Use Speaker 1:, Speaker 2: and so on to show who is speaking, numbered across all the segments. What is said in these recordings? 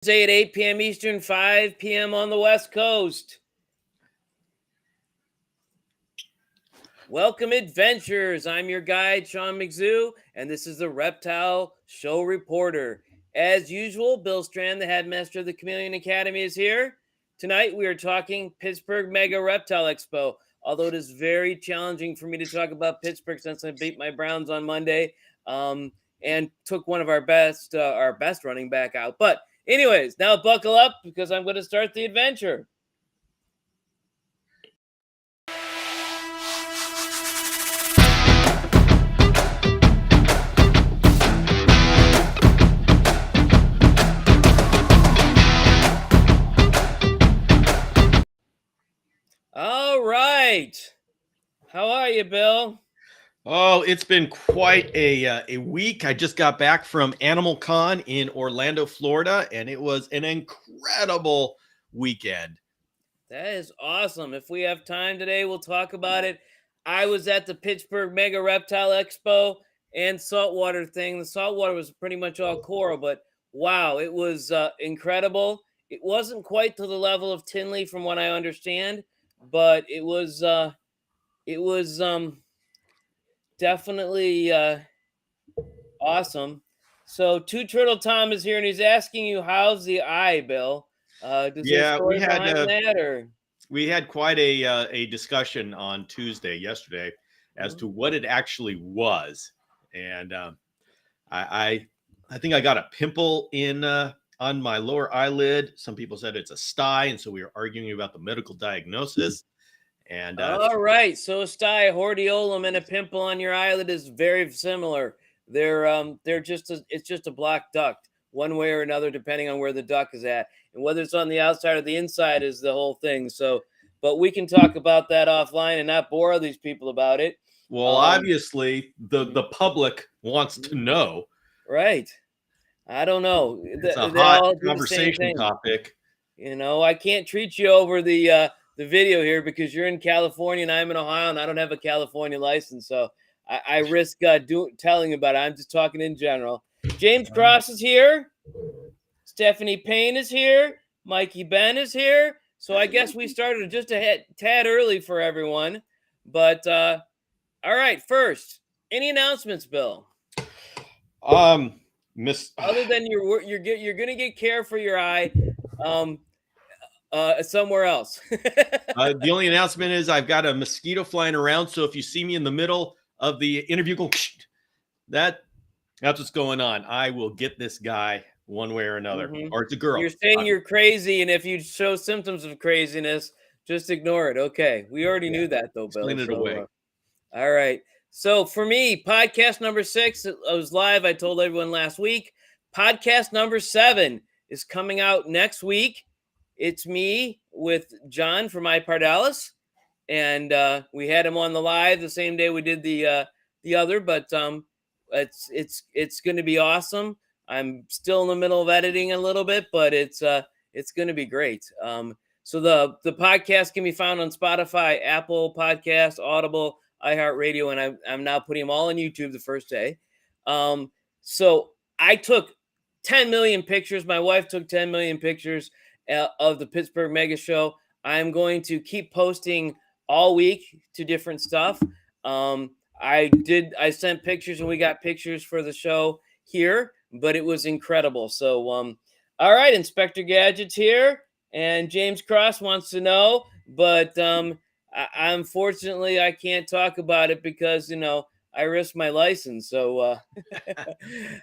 Speaker 1: Thursday at 8 p.m. Eastern, 5 p.m. on the West Coast. Welcome, adventurers. I'm your guide, Sean McZoo, and this is the Reptile Show Reporter. As usual, Bill Strand, the headmaster of the Chameleon Academy, is here. Tonight, we are talking Pittsburg Mega Reptile Expo, although it is very challenging for me to talk about Pittsburgh since I beat my Browns on Monday and took one of our best running back out. But anyways, now buckle up because I'm going to start the adventure. All right. How are you, Bill?
Speaker 2: Oh, it's been quite a week. I just got back from AnimalCon in Orlando, Florida, and it was an incredible weekend.
Speaker 1: That is awesome. If we have time today, we'll talk about it. I was at the Pittsburgh Mega Reptile Expo and saltwater thing. The saltwater was pretty much all coral, but wow, it was incredible. It wasn't quite to the level of Tinley from what I understand, but it was definitely awesome. So Two Turtle Tom is here and he's asking you, how's the eye, Bill?
Speaker 2: We had quite a discussion on yesterday as to what it actually was, and I think I got a pimple in on my lower eyelid. Some people said it's a sty, and so we were arguing about the medical diagnosis. And
Speaker 1: all right, so a sty, hordeolum, and a pimple on your eyelid is very similar. They're just it's just a black duct, one way or another, depending on where the duct is at, and whether it's on the outside or the inside is the whole thing. So, but we can talk about that offline and not bore these people about it.
Speaker 2: Well, obviously, the public wants to know,
Speaker 1: right? I don't know.
Speaker 2: It's a hot conversation topic.
Speaker 1: You know, I can't treat you over the video here because you're in California and I'm in Ohio and I don't have a California license, so I risk telling about it. I'm just talking in general. James Cross is here. Stephanie Payne is here. Mikey Ben is here. So I guess we started just a tad early for everyone. But all right, first, any announcements, Bill?
Speaker 2: Other
Speaker 1: than you're gonna get care for your eye. Somewhere else.
Speaker 2: The only announcement is I've got a mosquito flying around. So if you see me in the middle of the interview, go, that's what's going on. I will get this guy one way or another, or it's a girl.
Speaker 1: You're saying you're crazy, and if you show symptoms of craziness, just ignore it. Okay, we already knew that though, Bill.
Speaker 2: Explain it away.
Speaker 1: All right. So for me, podcast number 6, it was live. I told everyone last week. Podcast number 7 is coming out next week. It's me with John from iPardalis, and we had him on the live the same day we did the other. But it's going to be awesome. I'm still in the middle of editing a little bit, but it's going to be great. So the podcast can be found on Spotify, Apple Podcasts, Audible, iHeartRadio, and I'm now putting them all on YouTube the first day. So I took 10 million pictures. My wife took 10 million pictures of the Pittsburgh Mega Show. I'm going to keep posting all week to different stuff. I sent pictures and we got pictures for the show here, but it was incredible. So, all right, Inspector Gadget's here and James Cross wants to know, but unfortunately I can't talk about it because, I risked my license. So, all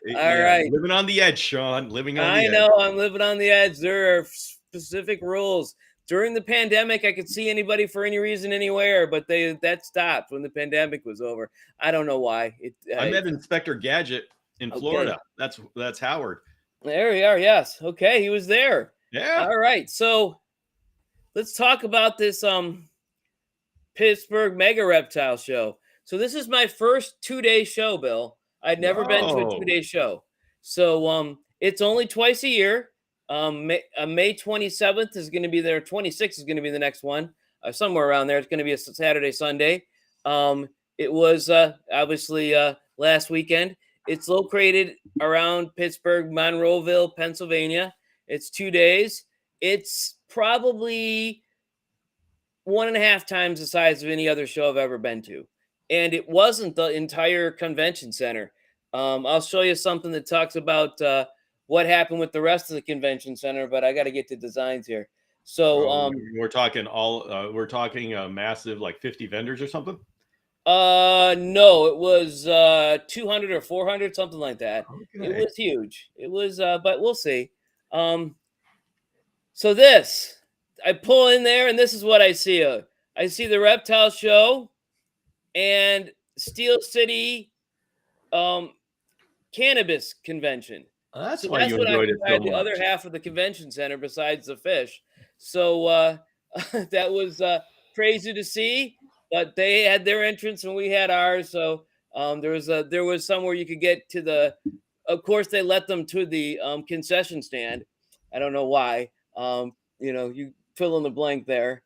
Speaker 1: right.
Speaker 2: Living on the edge, Sean.
Speaker 1: I know I'm living on the edge. There are specific rules. During the pandemic, I could see anybody for any reason anywhere, but that stopped when the pandemic was over. I don't know why.
Speaker 2: I met Inspector Gadget in Florida. That's Howard.
Speaker 1: There we are. Yes. Okay. He was there.
Speaker 2: Yeah.
Speaker 1: All right. So let's talk about this Pittsburgh Mega Reptile Show. So this is my first 2-day show, Bill. I'd never been to a 2-day show. So it's only twice a year. May 27th is going to be there. 26th is going to be the next one. Somewhere around there. It's going to be a Saturday, Sunday. It was obviously last weekend. It's located around Pittsburgh, Monroeville, Pennsylvania. It's 2 days. It's probably 1.5 times the size of any other show I've ever been to. And it wasn't the entire convention center. I'll show you something that talks about what happened with the rest of the convention center, but I got to get to designs here. So
Speaker 2: we're talking we're talking a massive like 50 vendors or something.
Speaker 1: No, it was 200 or 400, something like that.
Speaker 2: Okay.
Speaker 1: It was huge. It was, but we'll see. So this, I pull in there, and this is what I see. I see the Reptile show and Steel City cannabis convention.
Speaker 2: That's
Speaker 1: So
Speaker 2: why
Speaker 1: that's
Speaker 2: you
Speaker 1: what
Speaker 2: enjoyed it so
Speaker 1: occupied the other
Speaker 2: much.
Speaker 1: half of the convention center besides the fish. So that was crazy to see. But they had their entrance and we had ours. So there was somewhere you could get to the. Of course, they let them to the concession stand. I don't know why. You fill in the blank there.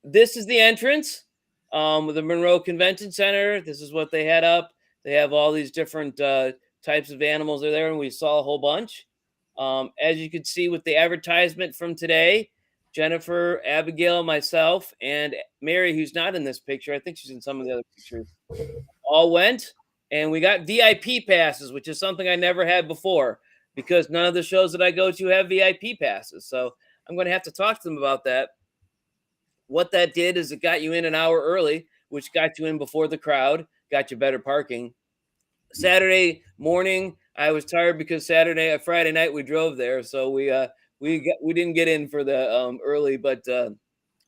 Speaker 1: This is the entrance. The Monroe Convention Center. This is what they had up. They have all these different types of animals are there, and we saw a whole bunch. As you could see with the advertisement from today, Jennifer, Abigail, myself, and Mary, who's not in this picture, I think she's in some of the other pictures, all went, and we got VIP passes, which is something I never had before because none of the shows that I go to have VIP passes. So I'm going to have to talk to them about that. What that did is it got you in an hour early, which got you in before the crowd, got you better parking. Saturday morning, I was tired because Friday night we drove there, so we didn't get in for the early, but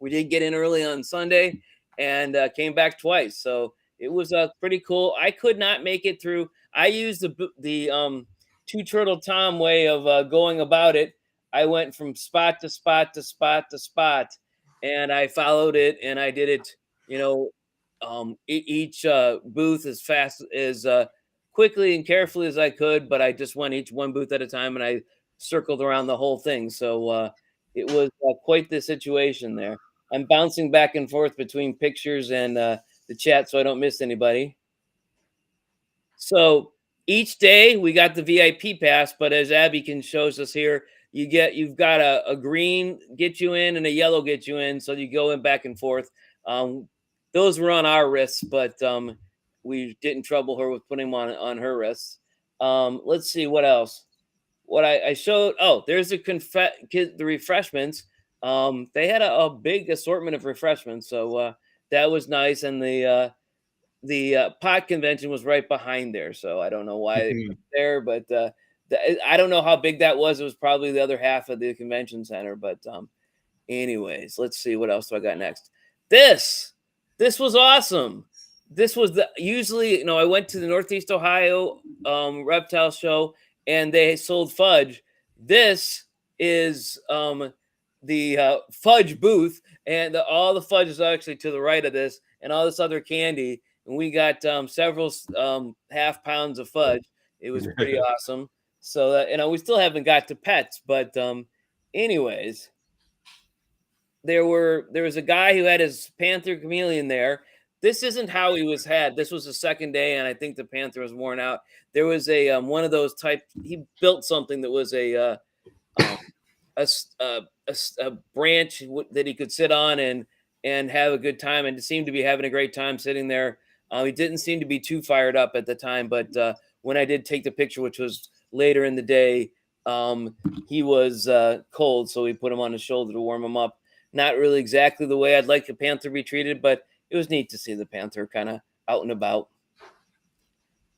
Speaker 1: we did get in early on Sunday and came back twice. So it was pretty cool. I could not make it through. I used the two turtle Tom way of going about it. I went from spot to spot to spot to spot, and I followed it and I did it. Each booth as fast as quickly and carefully as I could, but I just went each one booth at a time and I circled around the whole thing. So it was quite the situation there. I'm bouncing back and forth between pictures and the chat so I don't miss anybody. So each day we got the VIP pass, but as Abby can shows us here, you've got a green get you in and a yellow get you in. So you go in back and forth. Those were on our wrists, but we didn't trouble her with putting them on her wrists. Let's see what else. What I showed. Oh, there's the refreshments. They had a big assortment of refreshments, so that was nice. And the pot convention was right behind there, so I don't know why they put it there, but I don't know how big that was. It was probably the other half of the convention center, but anyways, let's see what else do I got next. This was awesome. This was usually, I went to the Northeast Ohio Reptile show and they sold fudge. This is the fudge booth, and all the fudge is actually to the right of this, and all this other candy. And we got several half pounds of fudge. It was pretty awesome. So we still haven't got to pets, but anyways, there was a guy who had his panther chameleon there. This isn't how he was had. This was the second day, and I think the panther was worn out. There was a one of those type. He built something that was a branch that he could sit on and have a good time, and seemed to be having a great time sitting there. He didn't seem to be too fired up at the time, but when I did take the picture, which was later in the day, he was cold, so we put him on his shoulder to warm him up. Not really exactly the way I'd like a panther to be treated, but it was neat to see the panther kind of out and about.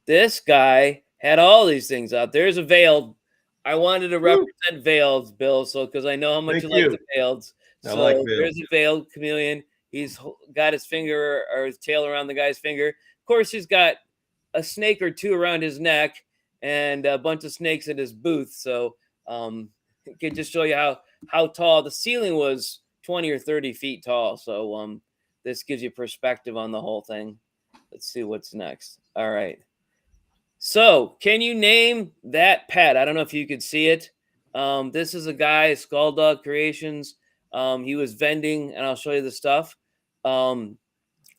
Speaker 1: This guy had all these things out. There's a veiled. I wanted to represent veiled, Bill, so because I know how much you like the veiled. So like there's a veiled chameleon. He's got his finger or his tail around the guy's finger. Of course, he's got a snake or two around his neck and a bunch of snakes in his booth. So it can just show you how tall the ceiling was. 20 or 30 feet tall. So this gives you perspective on the whole thing. Let's see what's next. All right. So can you name that pet? I don't know if you could see it. This is a guy, Skull Dog Creations. He was vending, and I'll show you the stuff. I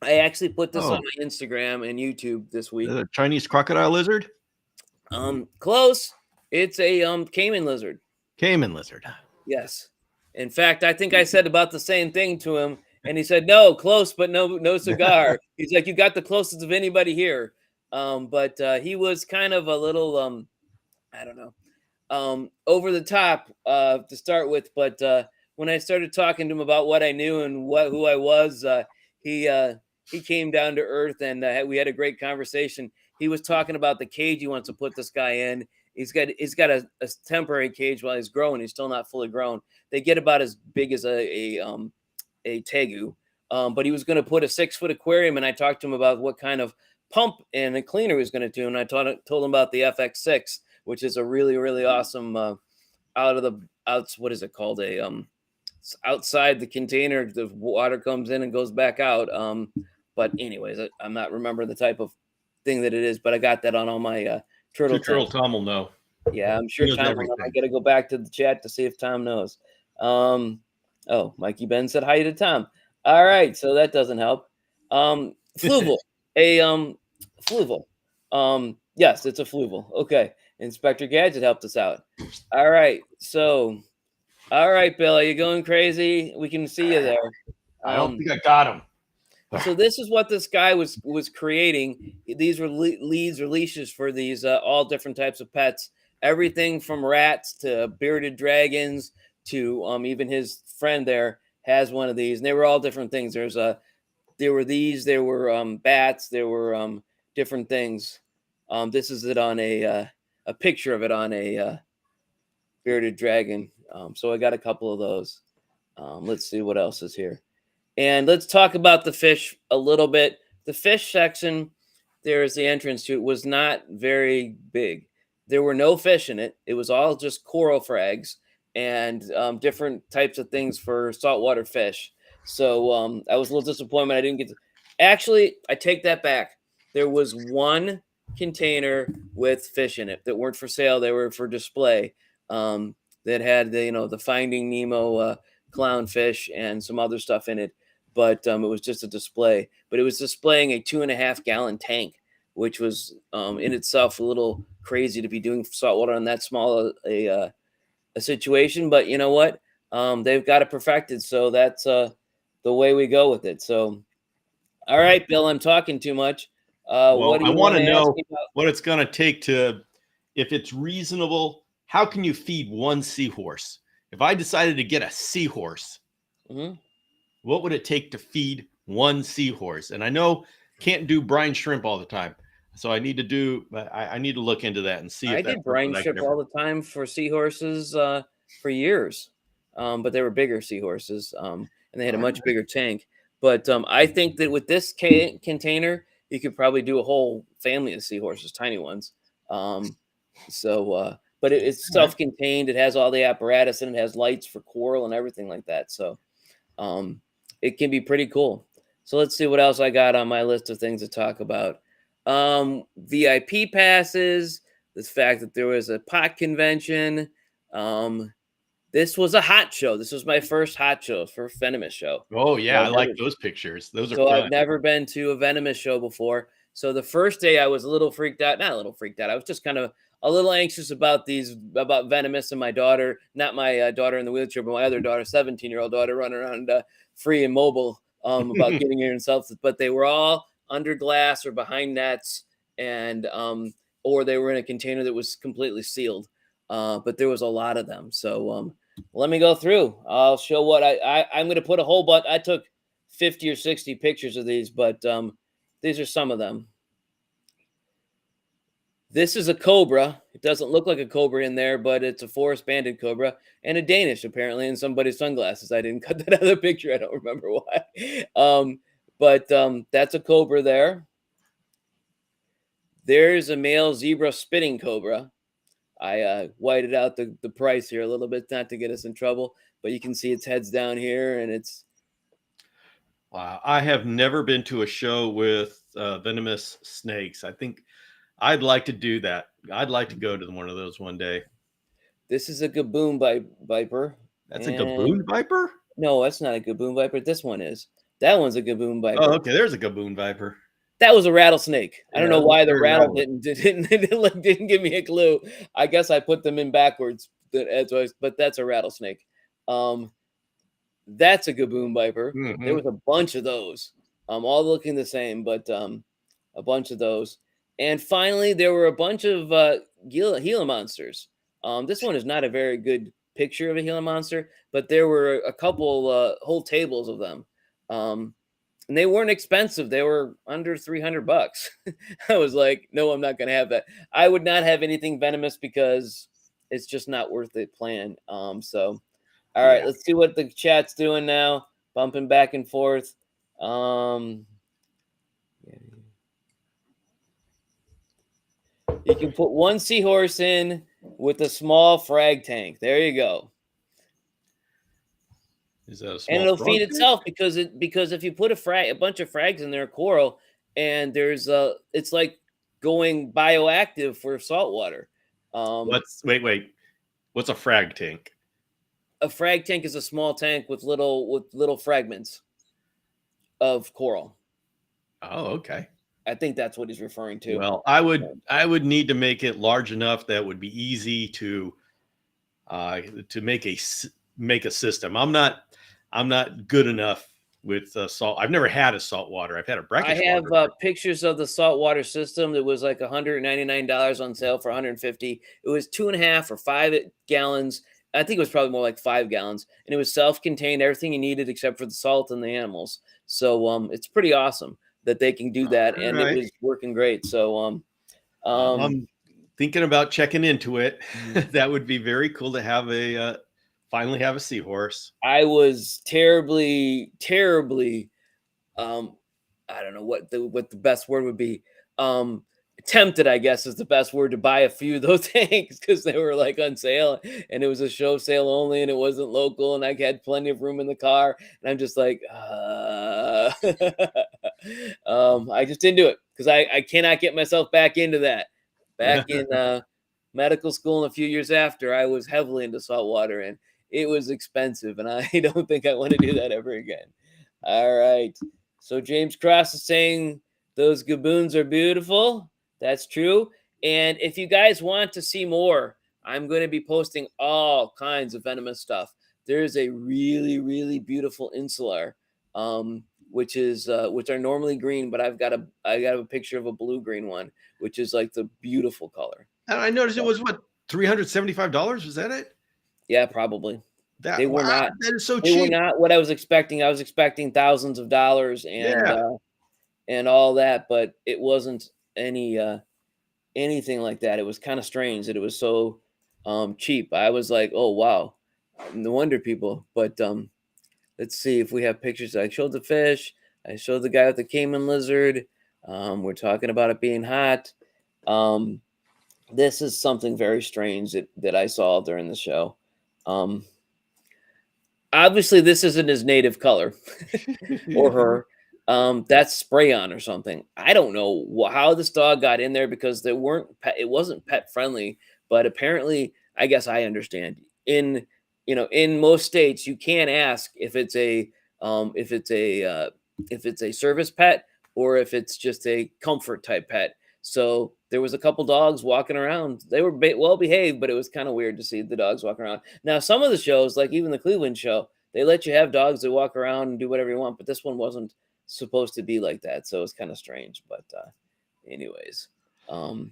Speaker 1: actually put this on my Instagram and YouTube this week.
Speaker 2: A Chinese crocodile lizard?
Speaker 1: Close. It's a caiman lizard.
Speaker 2: Cayman lizard.
Speaker 1: Yes. In fact, I think I said about the same thing to him, and he said, "No, close, but no cigar." He's like, "You got the closest of anybody here." But he was kind of a little, I don't know, over the top to start with. But when I started talking to him about what I knew and who I was, he he came down to earth, and we had a great conversation. He was talking about the cage he wants to put this guy in. He's got a temporary cage while he's growing. He's still not fully grown. They get about as big as a tegu. But he was going to put a 6-foot aquarium, and I talked to him about what kind of pump and a cleaner he was going to do, and I told him about the FX6, which is a really really awesome what is it called, outside the container, the water comes in and goes back out. But anyways, I'm not remembering the type of thing that it is, but I got that on all my
Speaker 2: Turtle Tom will know.
Speaker 1: Yeah, I'm sure Tom will know. I got to go back to the chat to see if Tom knows. Oh, Mikey Ben said hi to Tom. All right, so that doesn't help. Fluval, fluval. Yes, it's a fluval. Okay, Inspector Gadget helped us out. All right, so, all right, Bill, are you going crazy? We can see you there.
Speaker 2: I don't think I got him.
Speaker 1: So this is what this guy was creating. These were leads or leashes for these all different types of pets. Everything from rats to bearded dragons to even his friend there has one of these, and they were all different things. There were bats, there were different things. This is it on a picture of it on a bearded dragon. So I got a couple of those. Let's see what else is here. And let's talk about the fish a little bit. The fish section, there's the entrance to it, was not very big. There were no fish in it. It was all just coral frags and different types of things for saltwater fish. So I was a little disappointed I didn't get to. Actually, I take that back. There was one container with fish in it that weren't for sale. They were for display. That had the Finding Nemo clownfish and some other stuff in it. But it was just a display. But it was displaying a 2.5-gallon tank, which was in itself a little crazy to be doing saltwater on that small a situation. But you know what? They've got it perfected, so that's the way we go with it. So, all right, Bill, I'm talking too much. What do you
Speaker 2: I want to know
Speaker 1: about?
Speaker 2: What it's going to take to, if it's reasonable. How can you feed one seahorse? If I decided to get a seahorse, what would it take to feed one seahorse? And I know can't do brine shrimp all the time, so I need to look into that and see.
Speaker 1: I did brine shrimp all the time for seahorses for years, but they were bigger seahorses, and they had a much bigger tank. But I think that with this container, you could probably do a whole family of seahorses, tiny ones. But it's self-contained. It has all the apparatus, and it has lights for coral and everything like that. So it can be pretty cool. So let's see what else I got on my list of things to talk about. VIP passes, the fact that there was a pot convention. This was a hot show. This was my first hot show, first venomous show.
Speaker 2: Oh yeah, I like those pictures. Those are
Speaker 1: so
Speaker 2: fun.
Speaker 1: I've never been to a venomous show before. So the first day I was a little freaked out. Not a little freaked out. I was just kind of a little anxious about venomous, and my daughter, not my daughter in the wheelchair, but my other daughter, 17-year-old daughter, running around free and mobile about getting here themselves. But they were all under glass or behind nets, and or they were in a container that was completely sealed. But there was a lot of them. So let me go through. I'll show what I'm going to put a whole bunch. I took 50 or 60 pictures of these, but these are some of them. This is a cobra. It doesn't look like a cobra in there, but it's a forest banded cobra and a Danish, apparently, in somebody's sunglasses. I didn't cut that out of the picture. I don't remember why. But that's a cobra there. There's a male zebra spitting cobra. I whited out the price here a little bit, not to get us in trouble, but you can see its head's down here, and it's.
Speaker 2: Wow. I have never been to a show with venomous snakes. I think I'd like to do that. I'd like to go to one of those one day.
Speaker 1: This is a gaboon viper.
Speaker 2: That's a gaboon viper?
Speaker 1: No, that's not a gaboon viper. This one is. That one's a gaboon viper.
Speaker 2: Oh, okay. There's a gaboon viper.
Speaker 1: That was a rattlesnake. I don't
Speaker 2: Yeah,
Speaker 1: know
Speaker 2: it looks
Speaker 1: why the
Speaker 2: very
Speaker 1: rattle
Speaker 2: relevant.
Speaker 1: didn't give me a clue. I guess I put them in backwards. But that's a rattlesnake. Um, that's a gaboon viper. There
Speaker 2: Mhm.
Speaker 1: was a bunch of those. All looking the same, but a bunch of those. And finally, there were a bunch of Gila monsters. This one is not a very good picture of a Gila monster, but there were a couple whole tables of them. Um, and they weren't expensive. They were under $300. I was like, no, I'm not going to have that. I would not have anything venomous because it's just not worth the plan. So, all right,
Speaker 2: Yeah.
Speaker 1: let's see what the chat's doing now. Bumping back and forth. You can put one seahorse in with a small frag tank. There you go.
Speaker 2: Is that a
Speaker 1: And
Speaker 2: small
Speaker 1: it'll
Speaker 2: frog
Speaker 1: feed
Speaker 2: tank?
Speaker 1: itself because if you put a bunch of frags in there, coral, and it's like going bioactive for salt water.
Speaker 2: Wait. What's a frag tank?
Speaker 1: A frag tank is a small tank with little fragments of coral.
Speaker 2: Oh, okay.
Speaker 1: I think that's what he's referring to.
Speaker 2: Well, I would need to make it large enough that would be easy to make a system. I'm not good enough with salt. I've never had a salt water. I've had a
Speaker 1: I
Speaker 2: brackish
Speaker 1: have
Speaker 2: water.
Speaker 1: pictures of the saltwater system that was like $199 on sale for 150. It was 2.5 or 5 gallons. I think it was probably more like 5 gallons, and it was self-contained, everything you needed except for the salt and the animals. So it's pretty awesome that they can do that,
Speaker 2: All
Speaker 1: and it
Speaker 2: right.
Speaker 1: was working great. So um,
Speaker 2: I'm thinking about checking into it.
Speaker 1: mhm.
Speaker 2: That would be very cool to have finally have a seahorse.
Speaker 1: I was terribly, terribly um I don't know what the best word would be. Um Tempted, I guess, is the best word to buy a few of those tanks because they were like on sale and it was a show sale only and it wasn't local and I had plenty of room in the car and I'm just like I just didn't do it because I cannot get myself back into that. Back in medical school and a few years after, I was heavily into saltwater and it was expensive and I don't think I want to do that ever again. All right. So James Cross is saying those gaboons are beautiful. That's true. And if you guys want to see more, I'm going to be posting all kinds of venomous stuff. There's a really, really beautiful insular, which are normally green, but I got a picture of a blue green one, which is like the beautiful color.
Speaker 2: And I noticed it was what, $375. Was that it?
Speaker 1: Yeah, probably. They
Speaker 2: That
Speaker 1: were
Speaker 2: wow,
Speaker 1: not.
Speaker 2: that is so
Speaker 1: They were
Speaker 2: cheap.
Speaker 1: not what I was expecting. I was expecting thousands of dollars
Speaker 2: Yeah.
Speaker 1: and all that, but it wasn't anything like that. It was kind of strange that it was so cheap. I was like, oh wow, no wonder people. But let's see if we have pictures. I showed the fish. I showed the guy with the caiman lizard. We're talking about it being hot. Um, this is something very strange that I saw during the show. Um, Obviously, this isn't his native color or her. That's spray on or something. I don't know how this dog got in there because it wasn't pet friendly, but apparently, I guess I understand. In most states, you can't ask um, if it's a uh, if it's a service pet or if it's just a comfort type pet. So there was a couple dogs walking around. They were well behaved, but it was kind of weird to see the dogs walking around. Now, some of the shows, like even the Cleveland show, they let you have dogs that walk around and do whatever you want, but this one wasn't supposed to be like that, so it's kind of strange. But anyways, um,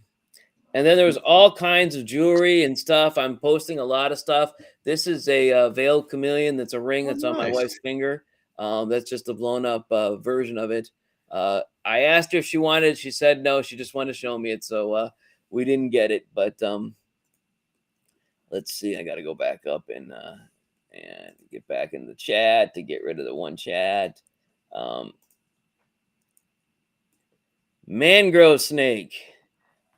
Speaker 1: and then there was all kinds of jewelry and stuff. I'm posting a lot of stuff. This is a veiled chameleon. That's a ring
Speaker 2: Oh,
Speaker 1: that's on my
Speaker 2: nice.
Speaker 1: wife's finger. That's just a blown up version of it. I asked her if she wanted it. She said no. She just wanted to show me it, so we didn't get it. But let's see. I got to go back up and get back in the chat to get rid of the one chat. Um, Mangrove snake.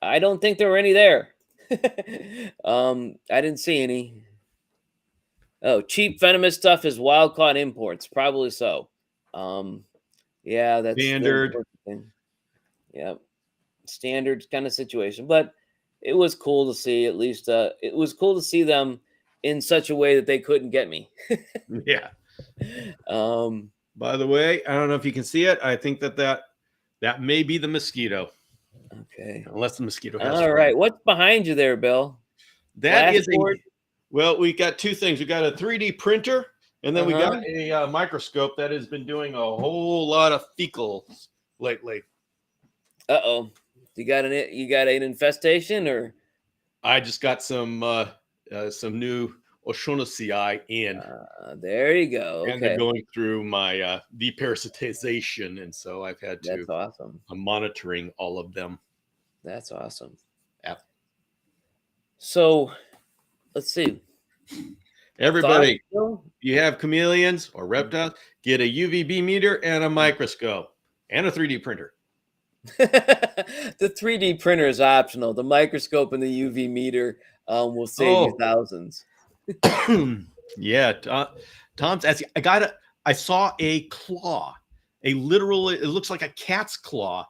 Speaker 1: I don't think there were any there. I didn't see any. Oh, cheap venomous stuff is wild caught imports. Probably so. Um, yeah, that's the
Speaker 2: Standard.
Speaker 1: unfortunate thing. Yeah, standard kind of situation. But it was cool to see. At least it was cool to see them in such a way that they couldn't get me.
Speaker 2: Yeah.
Speaker 1: um,
Speaker 2: By the way, I don't know if you can see it. I think that That may be the mosquito.
Speaker 1: Okay.
Speaker 2: Unless the mosquito has.
Speaker 1: All right. What's behind you there, Bill?
Speaker 2: That is
Speaker 1: Glassboard?
Speaker 2: well, we got two things. We got a 3D printer, and then we got a microscope that has been doing a whole lot of fecals lately.
Speaker 1: Uh-oh. You got an infestation, or?
Speaker 2: I just got some new O'Shaughnessy in.
Speaker 1: There you go. Okay.
Speaker 2: And they're going through my deparasitization, and so I've had to.
Speaker 1: That's awesome.
Speaker 2: I'm monitoring all of them.
Speaker 1: That's awesome.
Speaker 2: Yeah.
Speaker 1: So, let's see.
Speaker 2: Everybody, you have chameleons or reptiles, get a UVB meter and a microscope and a 3D printer.
Speaker 1: The 3D printer is optional. The microscope and the UV meter will save you thousands.
Speaker 2: Yeah, Tom's asking. I saw a claw, it looks like a cat's claw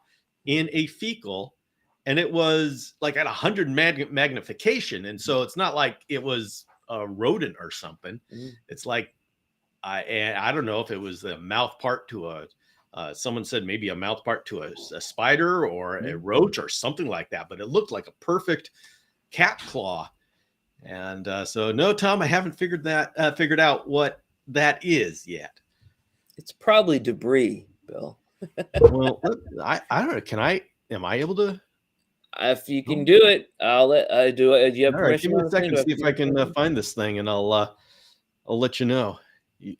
Speaker 2: in a fecal, and it was like at 100 magnification, and so it's not like it was a rodent or something. It's like I don't know if it was the mouth part to a. Someone said maybe a mouth part to a spider or a roach or something like that, but it looked like a perfect cat claw. And so, no, Tom, I haven't figured out what that is yet.
Speaker 1: It's probably debris, Bill.
Speaker 2: Well, I don't know. Am I able to?
Speaker 1: If you can do it, I'll do it. Do you have
Speaker 2: All right, give me a second to see if I can find this thing, and I'll let you know. You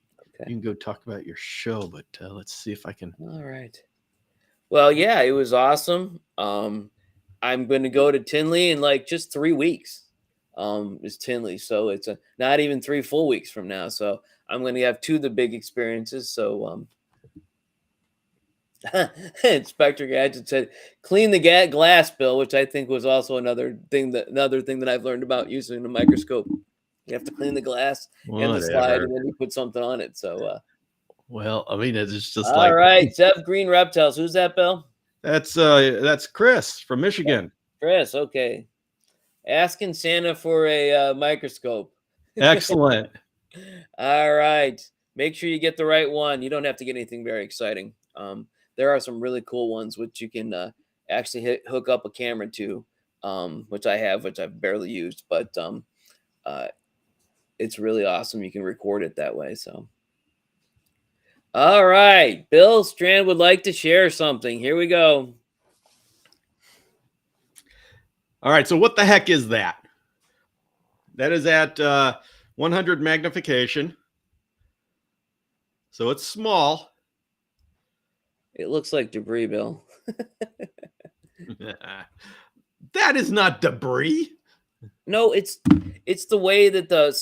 Speaker 2: can go talk about your show, but let's see if I can.
Speaker 1: All right. Well, yeah, it was awesome. I'm going to go to Tinley in like just 3 weeks. Is Tinley, so it's not even 3 full weeks from now. So I'm going to have 2 of the big experiences. So Inspector Gadget said, "Clean the glass, Bill," which I think was also another thing that I've learned about using the microscope. You have to clean the glass and the slide, and then you put something on it. So,
Speaker 2: well, I mean, it's just
Speaker 1: all right. Zev Green Reptiles. Who's that, Bill?
Speaker 2: That's Chris from Michigan.
Speaker 1: Chris, okay. Asking Santa for a microscope.
Speaker 2: Excellent.
Speaker 1: All right. Make sure you get the right one. You don't have to get anything very exciting. There are some really cool ones which you can actually hook up a camera to, which I've barely used, but it's really awesome. You can record it that way. So, all right. Bill Strand would like to share something. Here we go.
Speaker 2: All right. So what the heck is that? That is at 100 magnification. So it's small.
Speaker 1: It looks like debris, Bill.
Speaker 2: That is not debris.
Speaker 1: No, it's the way that the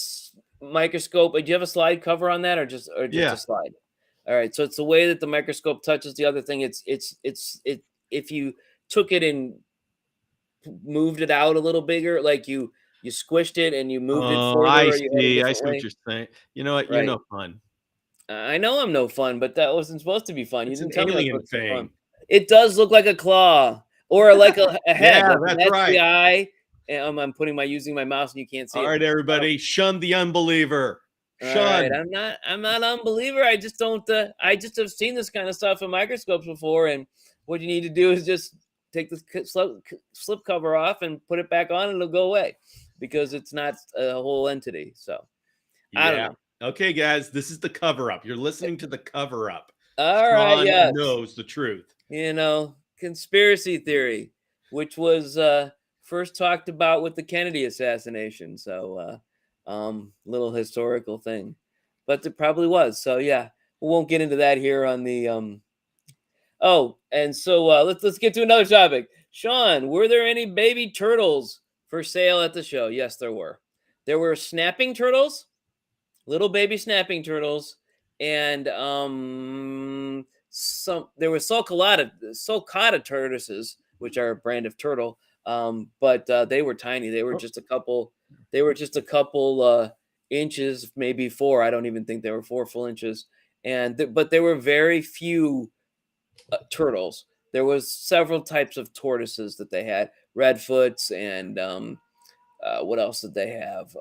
Speaker 1: microscope. Do you have a slide cover on that, or just a slide? All right, so it's the way that the microscope touches the other thing. It's if you took it and moved it out a little bigger, like you squished it and you moved it further.
Speaker 2: I see. I see what you're saying. You know what? Right. You're no fun.
Speaker 1: I know I'm no fun, but that wasn't supposed to be fun.
Speaker 2: It's
Speaker 1: you didn't
Speaker 2: an
Speaker 1: tell
Speaker 2: alien
Speaker 1: me
Speaker 2: thing.
Speaker 1: It does look like a claw or like a head.
Speaker 2: Yeah, that's right.
Speaker 1: The eye. And I'm using my mouse, and you can't see.
Speaker 2: All right, everybody, shun the unbeliever. Shun.
Speaker 1: All right, I'm not an unbeliever. I just don't. I just have seen this kind of stuff in microscopes before, and what you need to do is just take the slip cover off and put it back on, and it'll go away because it's not a whole entity. So, I don't know.
Speaker 2: Okay, guys, this is the cover up. You're listening to the cover up.
Speaker 1: All right,
Speaker 2: yes. Knows the truth.
Speaker 1: Conspiracy theory, which was first talked about with the Kennedy assassination. So, little historical thing, but there probably was. So, yeah, we won't get into that here on the. And so let's get to another topic. Sean, were there any baby turtles for sale at the show? Yes, there were. There were snapping turtles. Little baby snapping turtles, and there were sulcata tortoises, which are a brand of turtle, but they were tiny. They were just a couple. They were just a couple inches, maybe 4. I don't even think they were 4 full inches. But there were very few turtles. There was several types of tortoises that they had, redfoots, and what else did they have?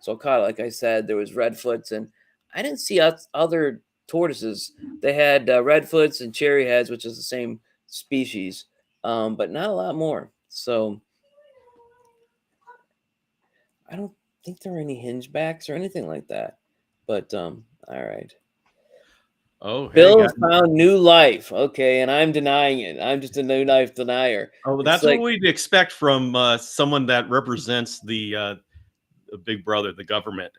Speaker 1: Sulcata, like I said, there was redfoots, and I didn't see other tortoises. They had redfoots and cherry heads, which is the same species, but not a lot more. So I don't think there are any hingebacks or anything like that. But all right.
Speaker 2: Oh, hey,
Speaker 1: Bill has found new life. Okay, and I'm denying it. I'm just a new life denier.
Speaker 2: oh,
Speaker 1: It's
Speaker 2: that's
Speaker 1: like,
Speaker 2: what we'd expect from someone that represents the big brother, the government.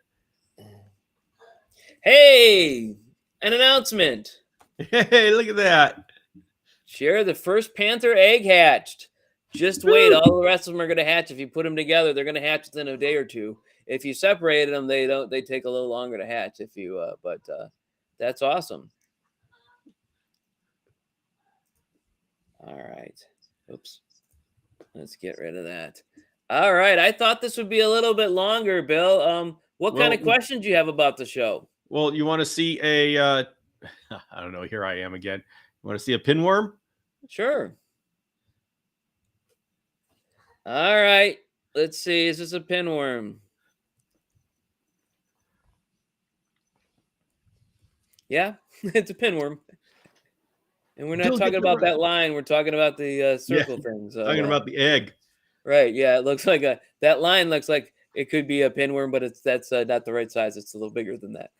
Speaker 1: hey, an announcement.
Speaker 2: Hey, look at that.
Speaker 1: Share the first panther egg hatched. Just wait, all the rest of them are going to hatch. If you put them together, they're going to hatch within a day or two. If you separated them, they don't. They take a little longer to hatch. If you, but that's awesome. All right. Oops. Let's get rid of that. All right. I thought this would be a little bit longer, Bill. What kind of questions do you have about the show?
Speaker 2: Well, you want to see a I don't know, here I am again. You want to see a pinworm?
Speaker 1: Sure. All right. Let's see. Is this a pinworm? Yeah, it's a pinworm. And we're not talking about that line. We're talking about the circle thing. So,
Speaker 2: talking about the egg.
Speaker 1: Right. Yeah. It looks like that line looks like it could be a pinworm, but that's not the right size. It's a little bigger than that.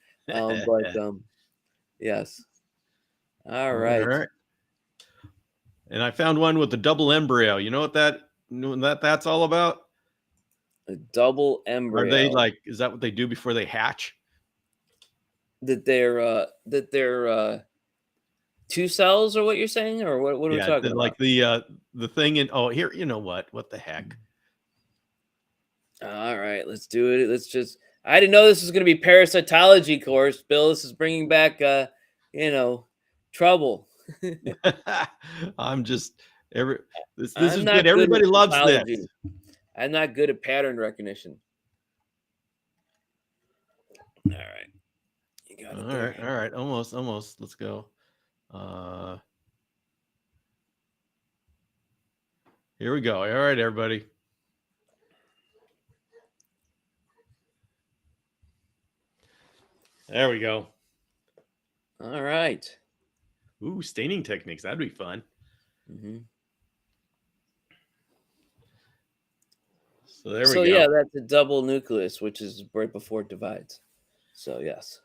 Speaker 1: Yes. All right.
Speaker 2: All right. And I found one with a double embryo. You know what that's all about?
Speaker 1: A double embryo.
Speaker 2: Are they like, is that what they do before they hatch?
Speaker 1: That they're two cells, or what you're saying, or what are we talking about?
Speaker 2: Like the thing in, oh, here, you know what the heck?
Speaker 1: All right, let's do it. I didn't know this was going to be parasitology course, Bill. This is bringing back trouble.
Speaker 2: I'm just this is good. Everybody loves this.
Speaker 1: I'm not good at pattern recognition. All right. You got it.
Speaker 2: All right. Almost. Let's go. Here we go. All right, everybody. There we go.
Speaker 1: All right.
Speaker 2: Ooh, staining techniques. That'd be fun.
Speaker 1: Mm-hmm.
Speaker 2: So there we go.
Speaker 1: So yeah, that's a double nucleus, which is right before it divides. So yes.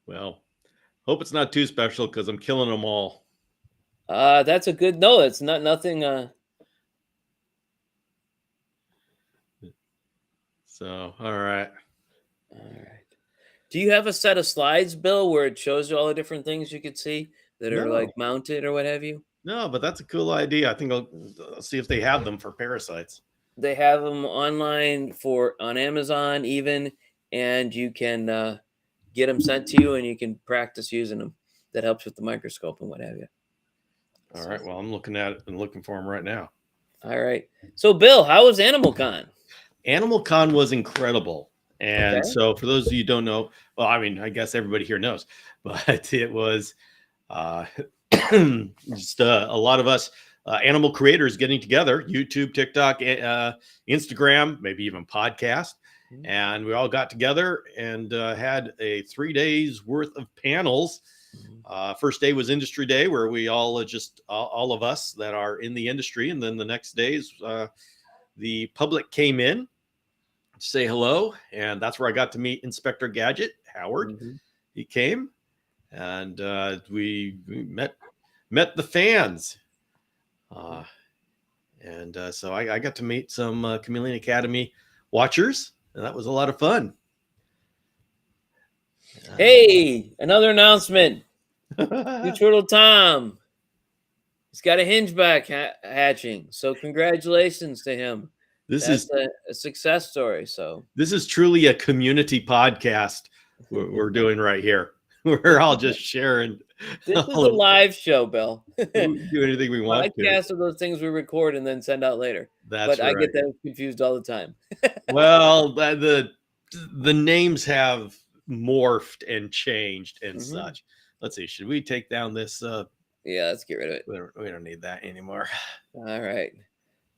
Speaker 2: Well, hope it's not too special because I'm killing them all.
Speaker 1: That's a good no. It's nothing.
Speaker 2: So all right.
Speaker 1: Do you have a set of slides, Bill, where it shows you all the different things you could see that are like mounted or what have you?
Speaker 2: No, but that's a cool idea. I think I'll see if they have them for parasites.
Speaker 1: They have them online on Amazon even, and you can get them sent to you, and you can practice using them. That helps with the microscope and what have you.
Speaker 2: All right. Well, I'm looking at it and looking for them right now.
Speaker 1: All right. So, Bill, how was AnimalCon?
Speaker 2: AnimalCon was incredible. And so for those of you who don't know, well, I mean, I guess everybody here knows, but it was just a lot of us animal creators getting together, YouTube, TikTok, Instagram, maybe even podcast. Mm-hmm. And we all got together and had a 3 days worth of panels. Mm-hmm. First day was Industry Day, where we all all of us that are in the industry. And then the next days, the public came in to say hello. And that's where I got to meet Inspector Gadget, Howard. Mm-hmm. He came and we met the fans. So I got to meet some Chameleon Academy watchers, and that was a lot of fun.
Speaker 1: Hey, another announcement. New Turtle Tom. He's got a hingeback hatching. So congratulations to him. That's is a success story. So
Speaker 2: this is truly a community podcast we're doing right here. We're all just sharing.
Speaker 1: This is a live show, Bill.
Speaker 2: We do anything we want.
Speaker 1: Podcasts are those things we record and then send out later. But I get that confused all the time.
Speaker 2: Well, the names have morphed and changed and such. Let's see. Should we take down this?
Speaker 1: Yeah, let's get rid of it.
Speaker 2: We don't need that anymore.
Speaker 1: All right.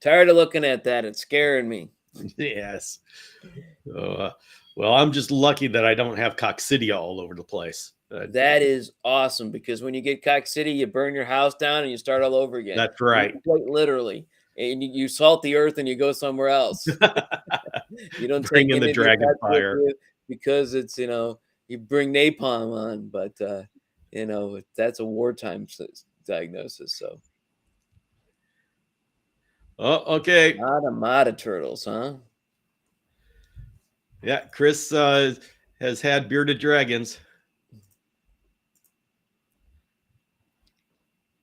Speaker 1: Tired of looking at that. It's scaring me.
Speaker 2: Yes. Well, Well, I'm just lucky that I don't have coccidia all over the place.
Speaker 1: That is awesome, because when you get coccidia, you burn your house down and you start all over again.
Speaker 2: That's right.
Speaker 1: Quite literally. And you salt the earth and you go somewhere else. You don't take
Speaker 2: Bring in
Speaker 1: any
Speaker 2: the
Speaker 1: of your
Speaker 2: dragon
Speaker 1: pets with
Speaker 2: fire.
Speaker 1: you because it's, you bring napalm on, but, that's a wartime diagnosis. So,
Speaker 2: Oh, okay.
Speaker 1: Mata turtles, huh?
Speaker 2: Yeah, Chris has had bearded dragons.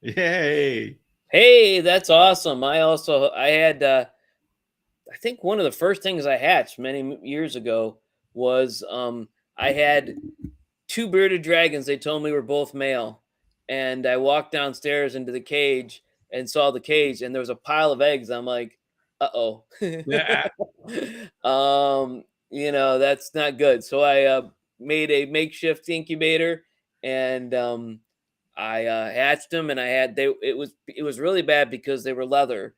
Speaker 2: Yay.
Speaker 1: Hey, that's awesome. I had, I think one of the first things I hatched many years ago was, I had two bearded dragons. They told me were both male, and I walked downstairs into the cage and saw the cage, and there was a pile of eggs. I'm like, uh-oh.
Speaker 2: Yeah.
Speaker 1: That's not good. So I made a makeshift incubator, and I hatched them, and I had they. It was really bad because they were leather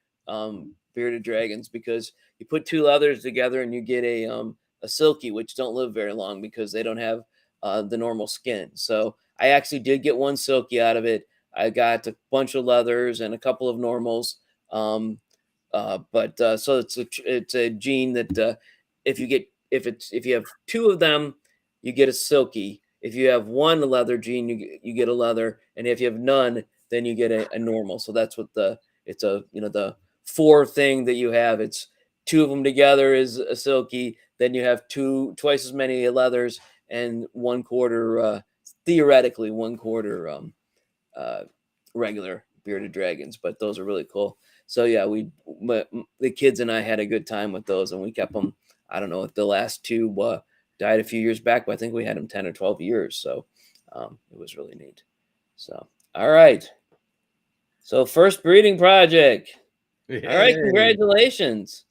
Speaker 1: bearded dragons, because you put two leathers together and you get a silky, which don't live very long because they don't have the normal skin. So I actually did get one silky out of it. I got a bunch of leathers and a couple of normals. But so it's a gene that if you have two of them, you get a silky. If you have one leather gene, you get a leather, and if you have none, then you get a normal. So that's what it's the four thing that you have. It's two of them together is a silky. Then you have twice as many leathers, and one quarter, theoretically one quarter uh, regular bearded dragons. But those are really cool. So yeah, the kids and I had a good time with those, and we kept them. I don't know if the last two died a few years back, but I think we had them 10 or 12 years. So it was really neat. So, all right. So first breeding project.
Speaker 2: Yay.
Speaker 1: All right, congratulations.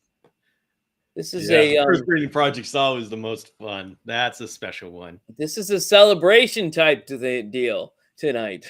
Speaker 1: This is
Speaker 2: the first breeding project's always the most fun. That's a special one.
Speaker 1: This is a celebration type to the deal tonight.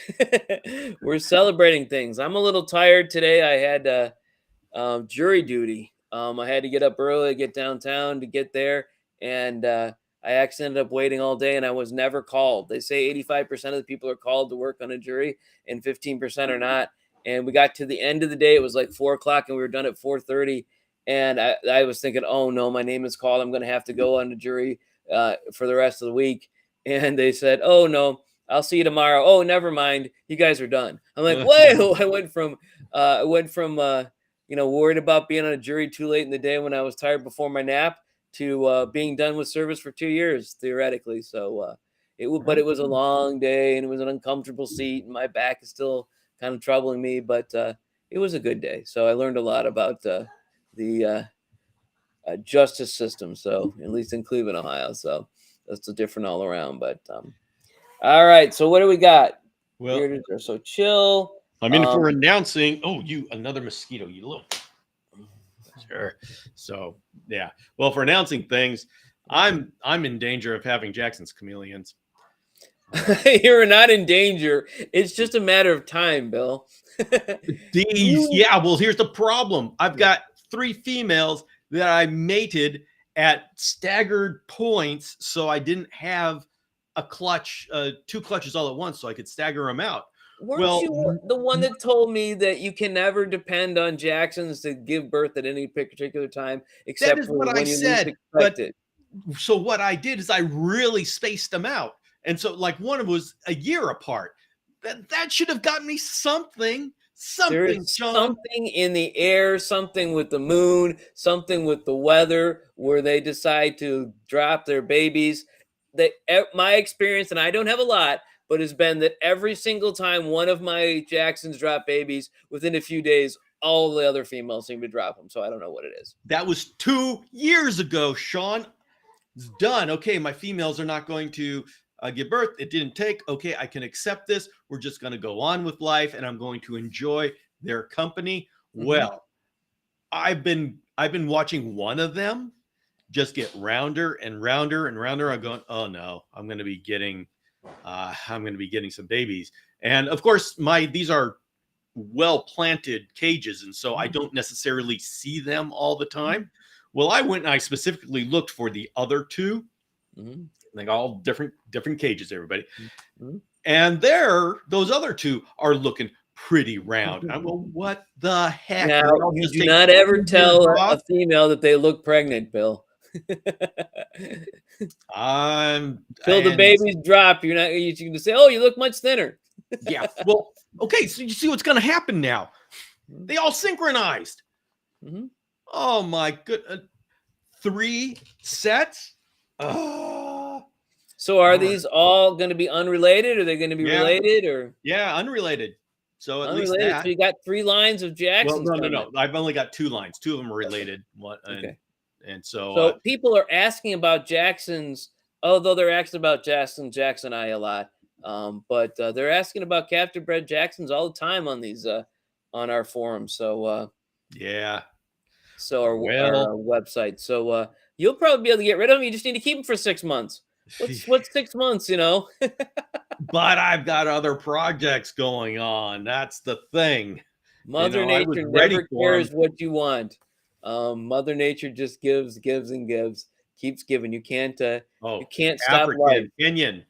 Speaker 1: We're celebrating things. I'm a little tired today. I had jury duty. I had to get up early, get downtown to get there, and I actually ended up waiting all day, and I was never called. They say 85% of the people are called to work on a jury, and 15% are not. And we got to the end of the day. It was like 4 o'clock, and we were done at 4:30. And I was thinking, oh no, my name is called. I'm going to have to go on the jury for the rest of the week. And they said, oh no, I'll see you tomorrow. Oh, never mind. You guys are done. I'm like, whoa. I went from worried about being on a jury too late in the day when I was tired before my nap to being done with service for 2 years, theoretically. So but it was a long day, and it was an uncomfortable seat, and my back is still kind of troubling me, but it was a good day. So I learned a lot about the justice system. So at least in Cleveland, Ohio. So that's a different all around. But all right. So what do we got?
Speaker 2: Well,
Speaker 1: are so chill.
Speaker 2: I'm in for announcing. Oh, another mosquito. You look. Sure. So yeah. Well, for announcing things, I'm in danger of having Jackson's chameleons.
Speaker 1: You're not in danger. It's just a matter of time, Bill.
Speaker 2: Yeah. Well, here's the problem. I've got 3 females that I mated at staggered points, so I didn't have a clutch, 2 clutches all at once, so I could stagger them out.
Speaker 1: Weren't you the one that told me that you can never depend on Jacksons to give birth at any particular time, except for when you least expect it?
Speaker 2: So what I did is I really spaced them out. And so like one of them was a year apart. That should have gotten me something.
Speaker 1: There is something in the air, something with the moon, something with the weather, where they decide to drop their babies. My experience, and I don't have a lot, but has been that every single time one of my Jacksons drop babies, within a few days, all the other females seem to drop them. So I don't know what it is.
Speaker 2: That was 2 years ago, Sean. It's done. Okay, my females are not going to give birth. It didn't take. Okay, I can accept this. We're just going to go on with life, and I'm going to enjoy their company. Mm-hmm. Well, I've been watching one of them just get rounder and rounder and rounder. I'm going, oh no, I'm going to be getting some babies. And of course, these are well-planted cages, and so I don't necessarily see them all the time. Well, I went and I specifically looked for the other 2,
Speaker 1: Mm-hmm.
Speaker 2: Like all different cages, everybody.
Speaker 1: Mm-hmm.
Speaker 2: And those other two are looking pretty round. I'm going, what the heck?
Speaker 1: Now,
Speaker 2: Did they all
Speaker 1: you
Speaker 2: just
Speaker 1: do
Speaker 2: take
Speaker 1: not ever
Speaker 2: 2 years
Speaker 1: tell
Speaker 2: off?
Speaker 1: a female that they look pregnant, Bill. Till the
Speaker 2: And
Speaker 1: babies drop, you're not. You can say, "Oh, you look much thinner."
Speaker 2: yeah, well, okay. So you see what's going to happen now? They all synchronized.
Speaker 1: Mm-hmm.
Speaker 2: Oh my good, 3 sets. Oh,
Speaker 1: So, are
Speaker 2: Howard.
Speaker 1: these all going to be unrelated? Are they going to be
Speaker 2: Yeah,
Speaker 1: related or
Speaker 2: yeah, unrelated. So at least
Speaker 1: unrelated? So,
Speaker 2: that.
Speaker 1: you got 3 lines of
Speaker 2: Well,
Speaker 1: Jacksons
Speaker 2: no, no,
Speaker 1: coming.
Speaker 2: no. I've only got 2 lines. 2 of them are related. One
Speaker 1: Okay.
Speaker 2: and so
Speaker 1: So, people are asking about Jacksons, although they're asking about Jackson Eye a lot. But they're asking about captive bred Jacksons all the time on these on our forums.
Speaker 2: yeah.
Speaker 1: So our
Speaker 2: Well,
Speaker 1: website. So you'll probably be able to get rid of them. You just need to keep them for 6 months. What's 6 months?
Speaker 2: but I've got other projects going on. That's the thing.
Speaker 1: Mother
Speaker 2: I was
Speaker 1: Nature
Speaker 2: ready
Speaker 1: never
Speaker 2: for them.
Speaker 1: cares what you want. Mother Nature just gives, and gives, keeps giving. You
Speaker 2: Oh,
Speaker 1: can't stop life.
Speaker 2: African, Kenyan.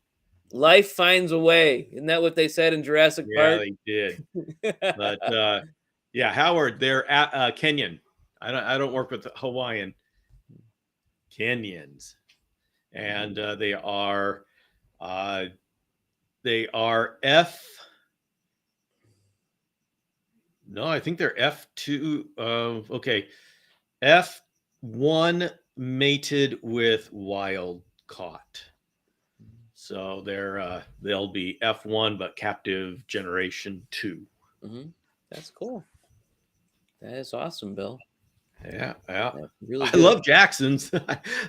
Speaker 1: Life finds a way. Isn't that what they said in Jurassic
Speaker 2: Yeah,
Speaker 1: Park?
Speaker 2: they did. But yeah, Howard, they're Kenyan. I don't work with Hawaiian. Kenyans, and they are F. No, I think they're F2. Okay, F1 mated with wild caught. So they'll be F1 but captive generation 2.
Speaker 1: Mm-hmm. That's cool. That is awesome, Bill.
Speaker 2: Yeah.
Speaker 1: That's really
Speaker 2: I
Speaker 1: good.
Speaker 2: love Jacksons.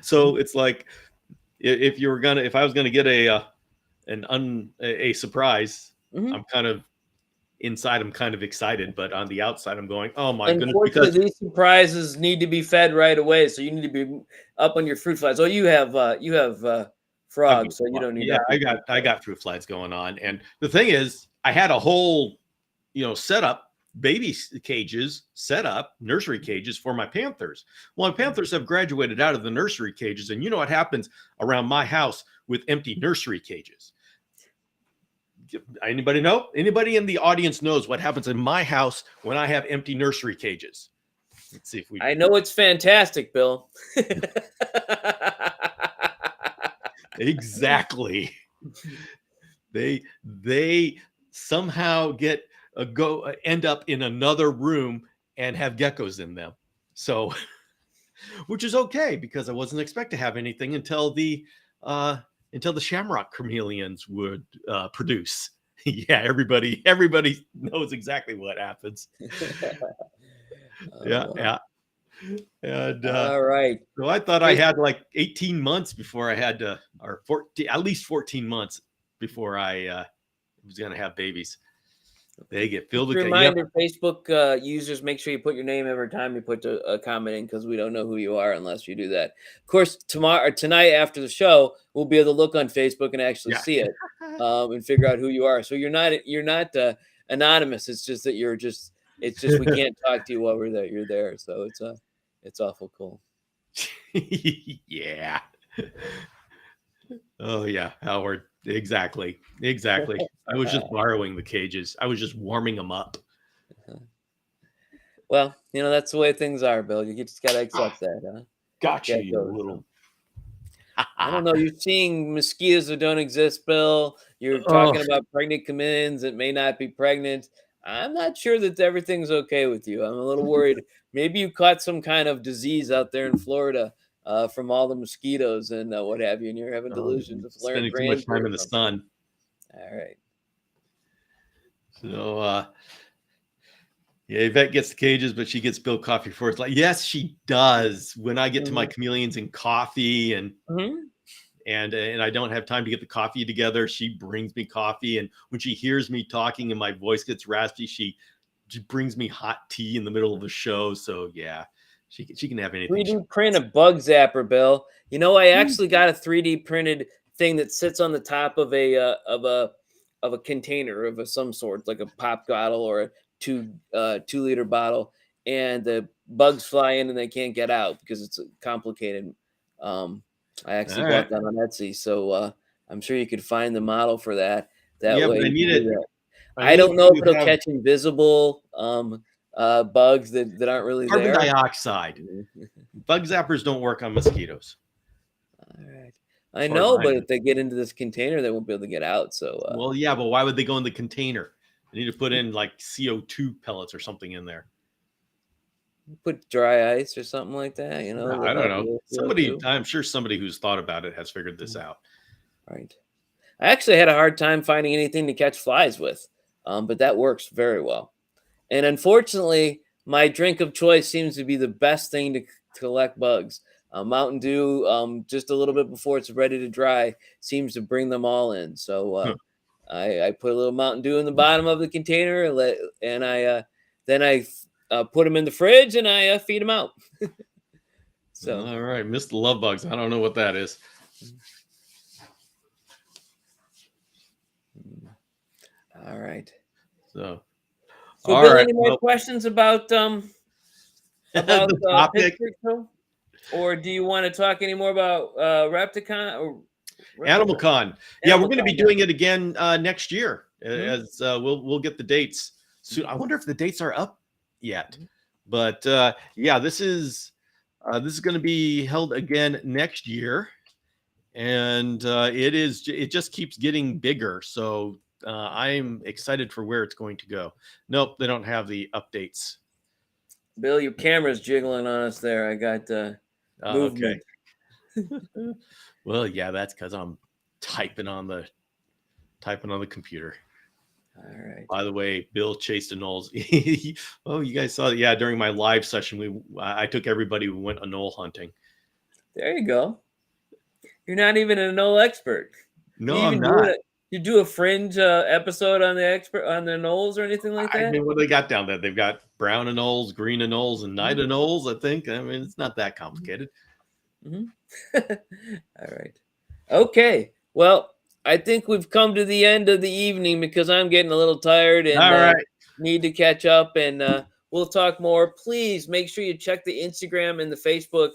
Speaker 2: So it's like if I was gonna get a surprise,
Speaker 1: Mhm.
Speaker 2: I'm kind of inside. I'm kind of excited, but on the outside, I'm going, oh my goodness,
Speaker 1: Unfortunately,
Speaker 2: because
Speaker 1: these surprises need to be fed right away, so you need to be up on your fruit flies. Oh, you have frogs, so you don't need to.
Speaker 2: yeah, I got fruit flies going on, and the thing is, I had a whole setup. Baby cages set up, nursery cages for my panthers. Well, my panthers have graduated out of the nursery cages, and you know what happens around my house with empty nursery cages. Anybody know? Anybody in the audience knows what happens in my house when I have empty nursery cages? Let's see if we.
Speaker 1: I know it's fantastic, Bill.
Speaker 2: Exactly. They somehow end up in another room and have geckos in them. So, which is okay because I wasn't expect to have anything until the shamrock chameleons would produce. Yeah, everybody knows exactly what happens. Yeah,
Speaker 1: Wow.
Speaker 2: yeah. And
Speaker 1: All right.
Speaker 2: so I thought I had like 18 months before I had to, or 14, at least 14 months before I was going to have babies. They get filled with.
Speaker 1: Reminder: Facebook users, make sure you put your name every time you put a comment in, because we don't know who you are unless you do that. Of course, tonight after the show, we'll be able to look on Facebook and actually see it and figure out who you are. So you're not anonymous. It's just that it's just we can't talk to you while we're there. You're there, so it's awful cool.
Speaker 2: Yeah. Oh yeah, Howard. Exactly. I was just borrowing the cages. I was just warming them up.
Speaker 1: Well, that's the way things are, Bill. You just gotta accept that, huh?
Speaker 2: Gotcha,
Speaker 1: Yeah,
Speaker 2: you little.
Speaker 1: I don't know. You're seeing mosquitoes that don't exist, Bill. You're talking about pregnant chameleons that may not be pregnant. I'm not sure that everything's okay with you. I'm a little worried. Maybe you caught some kind of disease out there in Florida from all the mosquitoes and what have you, and you're having delusions of
Speaker 2: Spending too much
Speaker 1: grandeur
Speaker 2: time
Speaker 1: or
Speaker 2: in the
Speaker 1: something.
Speaker 2: sun.
Speaker 1: All right.
Speaker 2: So yeah, Yvette gets the cages, but she gets Bill coffee first. Like, yes, she does. When I get to my chameleons and coffee and I don't have time to get the coffee together, she brings me coffee. And when she hears me talking and my voice gets raspy, she brings me hot tea in the middle of the show. So yeah, she can have anything.
Speaker 1: 3D print a bug zapper, Bill. I actually got a 3D printed thing that sits on the top of a container of some sort, like a pop bottle or a 2-liter bottle, and the bugs fly in and they can't get out because it's complicated. So I actually
Speaker 2: All
Speaker 1: bought
Speaker 2: right.
Speaker 1: that on Etsy, so I'm sure you could find the model for that. That
Speaker 2: Yeah,
Speaker 1: way
Speaker 2: but
Speaker 1: you can do that.
Speaker 2: I
Speaker 1: I
Speaker 2: need it
Speaker 1: don't know if
Speaker 2: to
Speaker 1: it'll
Speaker 2: have
Speaker 1: catch invisible bugs that aren't really
Speaker 2: carbon
Speaker 1: there.
Speaker 2: dioxide. Bug zappers don't work on mosquitoes,
Speaker 1: All right.
Speaker 2: as
Speaker 1: I
Speaker 2: far as
Speaker 1: know,
Speaker 2: I
Speaker 1: but
Speaker 2: know.
Speaker 1: if they get into this container, they won't be able to get out. So
Speaker 2: Well, yeah, but why would they go in the container? They need to put in like CO2 pellets or something in there.
Speaker 1: put dry ice or something like that,
Speaker 2: I
Speaker 1: that
Speaker 2: don't
Speaker 1: help
Speaker 2: know.
Speaker 1: with
Speaker 2: Somebody,
Speaker 1: CO2.
Speaker 2: I'm sure somebody who's thought about it has figured this out.
Speaker 1: Right. I actually had a hard time finding anything to catch flies with, but that works very well. And unfortunately, my drink of choice seems to be the best thing to collect bugs. Mountain Dew, just a little bit before it's ready to dry, seems to bring them all in. So I put a little Mountain Dew in the bottom of the container, and I put them in the fridge and I feed them out. So
Speaker 2: All right, Mr. Love Bugs. I don't know what that is.
Speaker 1: all right.
Speaker 2: So,
Speaker 1: So
Speaker 2: all
Speaker 1: Bill,
Speaker 2: right.
Speaker 1: any more
Speaker 2: Well,
Speaker 1: questions about
Speaker 2: the topic,
Speaker 1: Pittsburgh show? Or do you want to talk any more about Repticon or
Speaker 2: AnimalCon. Yeah, we're going to be
Speaker 1: AnimalCon? Yeah.
Speaker 2: doing it again next year.
Speaker 1: Mhm.
Speaker 2: As we'll get the dates soon. I wonder if the dates are up yet.
Speaker 1: Mhm.
Speaker 2: But yeah, this is going to be held again next year, and it just keeps getting bigger. So I'm excited for where it's going to go. Nope, they don't have the updates.
Speaker 1: Bill, your camera's jiggling on us there. I got
Speaker 2: Okay.
Speaker 1: movement.
Speaker 2: Well, yeah, that's because I'm typing on the computer.
Speaker 1: All right.
Speaker 2: By the way, Bill chased a Knowles. Oh, you guys saw that? Yeah, during my live session, I took everybody who went a knoll hunting.
Speaker 1: There you go. You're not even a knoll expert.
Speaker 2: No,
Speaker 1: You
Speaker 2: I'm
Speaker 1: even do
Speaker 2: not.
Speaker 1: it. You do a fringe episode on the knolls or anything like
Speaker 2: I
Speaker 1: that?
Speaker 2: mean, what do they got down there? They've got brown anoles, green anoles, and night anoles, I think. I mean, it's not that complicated.
Speaker 1: Mm-hmm. All right. Okay. Well, I think we've come to the end of the evening because I'm getting a little tired and
Speaker 2: All right.
Speaker 1: need to catch up. And we'll talk more. Please make sure you check the Instagram and the Facebook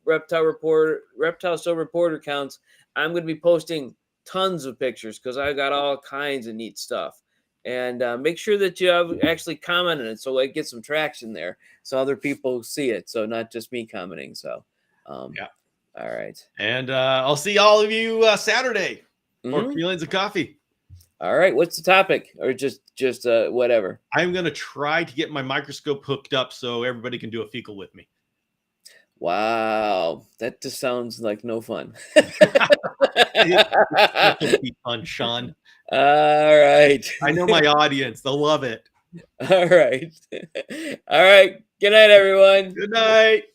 Speaker 1: Reptile Show Reporter accounts. I'm going to be posting tons of pictures because I got all kinds of neat stuff. And make sure that you have actually commented it so I get some traction there, so other people see it. So not just me commenting. So.
Speaker 2: Yeah.
Speaker 1: All right.
Speaker 2: And I'll see all of you Saturday for
Speaker 1: Mhm.
Speaker 2: Feelings of Coffee.
Speaker 1: All right. What's the topic, or just whatever?
Speaker 2: I'm going to try to get my microscope hooked up so everybody can do a fecal with me.
Speaker 1: Wow, that just sounds like no fun.
Speaker 2: It's not going to be fun, Sean.
Speaker 1: All right.
Speaker 2: I know my audience. They'll love it.
Speaker 1: All right. All right. Good night, everyone.
Speaker 2: Good night.